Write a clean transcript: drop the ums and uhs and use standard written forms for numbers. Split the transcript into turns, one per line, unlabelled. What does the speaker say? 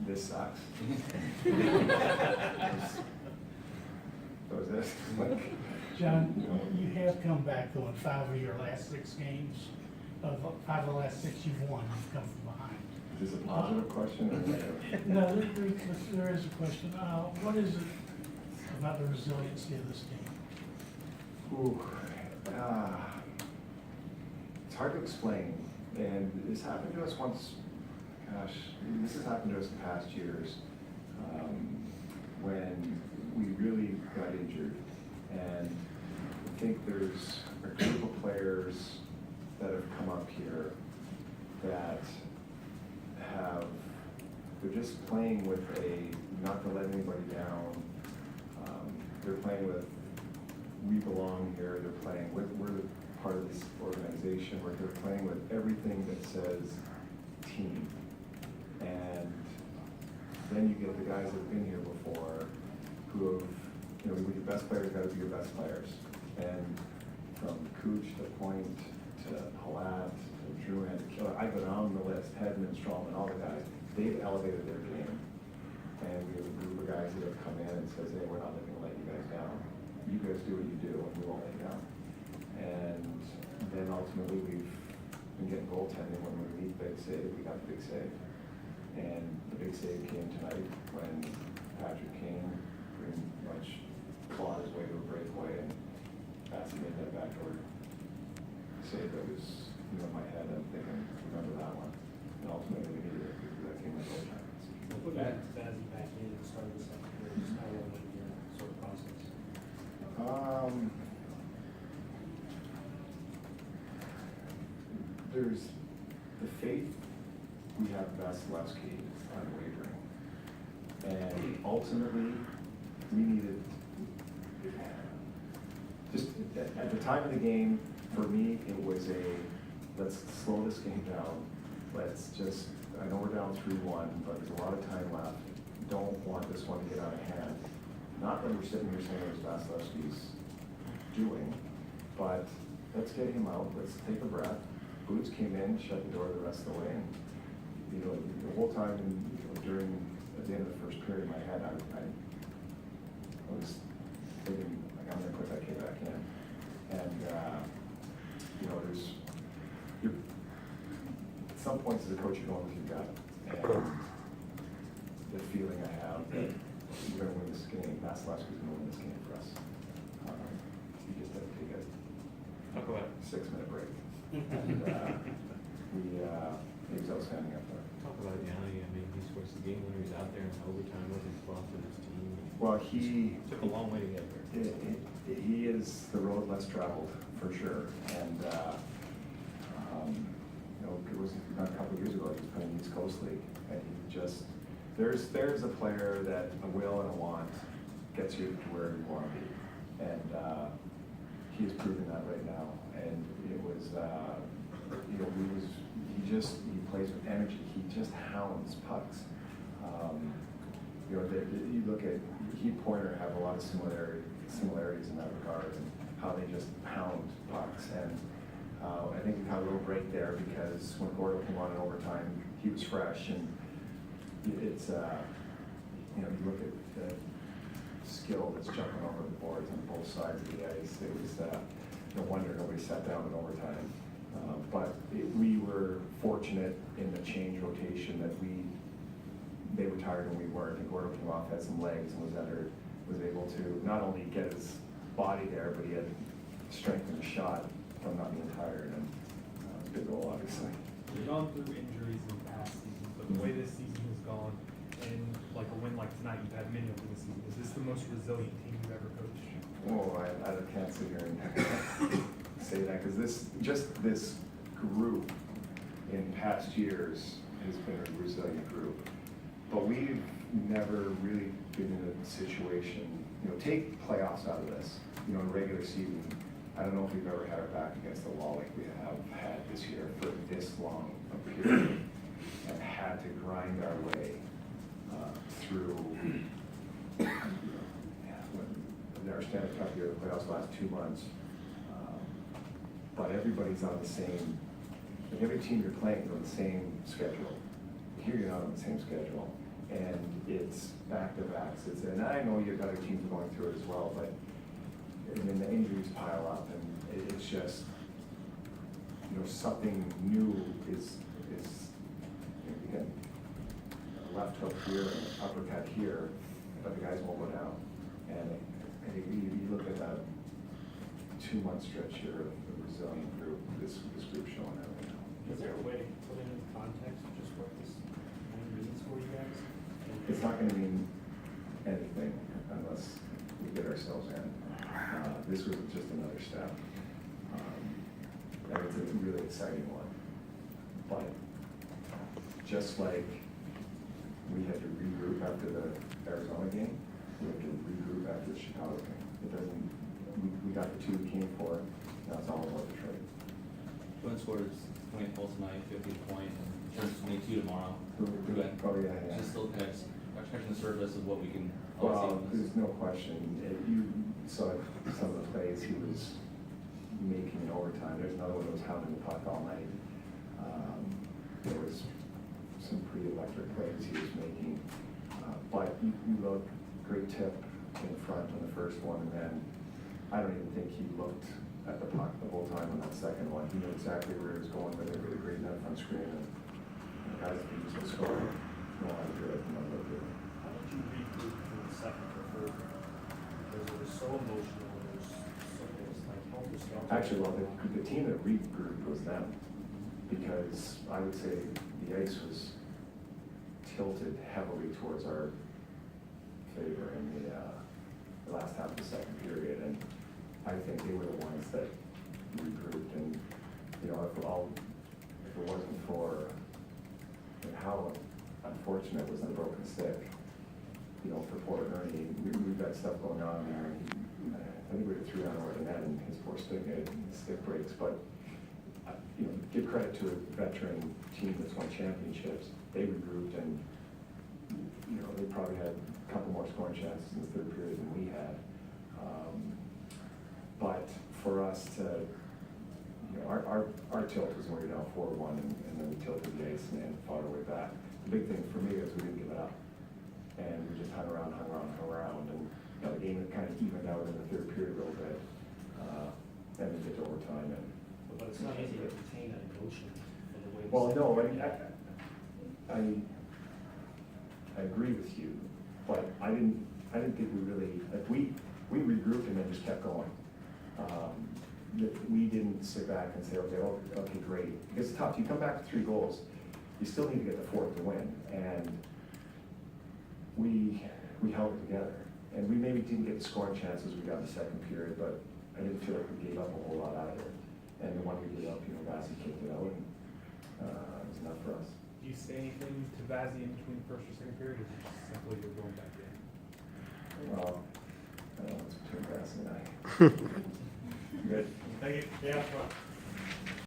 this sucks. So is this, like,
John, you have come back though in 5 of your last 6 games. Of 5 of the last 6 you've won, you've come from behind.
is this a positive question or negative?
No, there is a question. What is it about the resiliency of this team?
Ooh, it's hard to explain, and this happened to us once. Gosh, this has happened to us in past years when we really got injured, and I think there's a group of players that have come up here that they're just playing with not to let anybody down. They're playing with, we belong here. They're playing with, we're part of this organization where they're playing with everything that says team. And then you get the guys that have been here before who have, with your best players got to be your best players. And from Cooch to Point to Palat to Druin to Killer, I go down the list, Hedman, Strawman, all the guys, they've elevated their game. And we have a group of guys that have come in and says, hey, we're not going to let you guys down. You guys do what you do and we won't let you down. And then ultimately we've been getting goaltending when we need big save, we got the big save. And the big save came tonight when Patrick Kane pretty much clawed his way to a breakaway and Patsy made that backdoor save that was in my head. I'm thinking, remember that one. And ultimately we needed it because that came in goal time.
What got Bazzi back in at the start of the second period? Just how long went your sort of process?
There's the faith we have Vasilevsky unwavering. And ultimately, we needed, just at the time of the game, for me, it was let's slow this game down. Let's just, I know we're down 3-1, but there's a lot of time left. Don't want this one to get out of hand. Not that we're sitting here saying it was Vasilevsky's doing, but let's get him out. Let's take a breath. Boots came in, shut the door the rest of the way, and the whole time at the end of the first period, in my head, I was thinking, like, I'm going to put that kid back in. And at some points as a coach, you're going with your gut, and the feeling I have that we're going to win this game. Vasilevsky's going to win this game for us. You just have to take a 6-minute break. And he was outstanding up there.
Talk about Yanni. I mean, he scores the game winner. He's out there in overtime with his spot for his team.
Well, he
took a long way to get there.
He is the road less traveled for sure, and it was not a couple of years ago. He was playing East Coast League, and he just there's a player that a will and a want gets you to where you want to be, and he is proving that right now. And it was he plays with energy. He just hounds pucks. You look at Pointer have a lot of similarities in that regard, and how they just pound pucks. And I think we got a little break there because when Gordo came on in overtime, he was fresh, and it's you look at the skill that's jumping over the boards on both sides of the ice. It was no wonder nobody sat down in overtime. But we were fortunate in the change rotation that they were tired when we weren't. And Gordo came off, had some legs, and was able to not only get his body there, but he had strength in the shot from not being tired. And it was a big goal, obviously.
You've gone through injuries in the past season, but the way this season has gone, and like a win like tonight, you've had many of them this season. Is this the most resilient team you've ever coached?
Oh, I can't sit here and say that, because this group in past years has been a resilient group. But we've never really been in a situation, take playoffs out of this, regular season. I don't know if we've ever had our back against the wall like we have had this year for this long a period, and had to grind our way through our Stanley Cup year, the playoffs last 2 months. But everybody's on the same, every team you're playing is on the same schedule. Here you're not on the same schedule. And it's back-to-backs, and I know you've got other teams going through it as well, but, and then the injuries pile up, and it's just, you know, something new is, you know, a left hook here, and an uppercut here, but the guys won't go down. And you look at that 2-month stretch here of the resilient group, this group showing that right now.
Is there a way to put it into context of just what this means for you guys?
It's not gonna mean anything unless we get ourselves in. This was just another step. And it's a really exciting one. But just like we had to regroup after the Arizona game, we have to regroup after the Chicago game. It doesn't, we got the 2 we came for, now it's all about the trade.
Twin scores 20 goals tonight, 50 point, and turns 22 tomorrow.
Oh, yeah.
Just still kind of scratching the surface of what we can.
Well, there's no question. You saw some of the plays he was making in overtime. There's another one that was hounding the puck all night. There was some pretty electric plays he was making. But you look, great tip in front on the first one, and then I don't even think he looked at the puck the whole time on that second one. He knew exactly where he was going, but they were great net front screen, and the guys that used to score know how to do it, and they'll do it.
How did you regroup from the second to third? Because it was so emotional, it was like helter-skelter.
Actually, well, the team that regrouped was them, because I would say the ice was tilted heavily towards our favor in the last half of the second period, and I think they were the ones that regrouped, and, you know, if it wasn't for, and how unfortunate was the broken stick, you know, for poor Ernie, we've got stuff going on there, and I think we had 3 on over the net, and his poor stick breaks, but, you know, give credit to a veteran team that's won championships. They regrouped, and, you know, they probably had a couple more scoring chances in the third period than we had. But for us to, you know, our tilt was when we were down 4-1, and then we tilted the ice and fought our way back. The big thing for me is we didn't give it up, and we just hung around, and, you know, the game had kind of evened out in the third period a little bit, and we get to overtime, and.
But it's not easy to contain that emotion in the way.
Well, no, I agree with you, but I didn't think we really, like, we regrouped and then just kept going. We didn't sit back and say, okay, great, because it's tough, you come back to 3 goals, you still need to get the 4th to win, and we held it together, and we maybe didn't get the scoring chances we got in the second period, but I didn't feel like we gave up a whole lot either. And the one we gave up, you know, Vasi kicked it out, and it was enough for us.
Do you say anything to Vazzy in between the first or second period, or is it just simply you're going back in?
Well, I don't know, it's between Vasi and I. Good.
Thank you.
Yeah.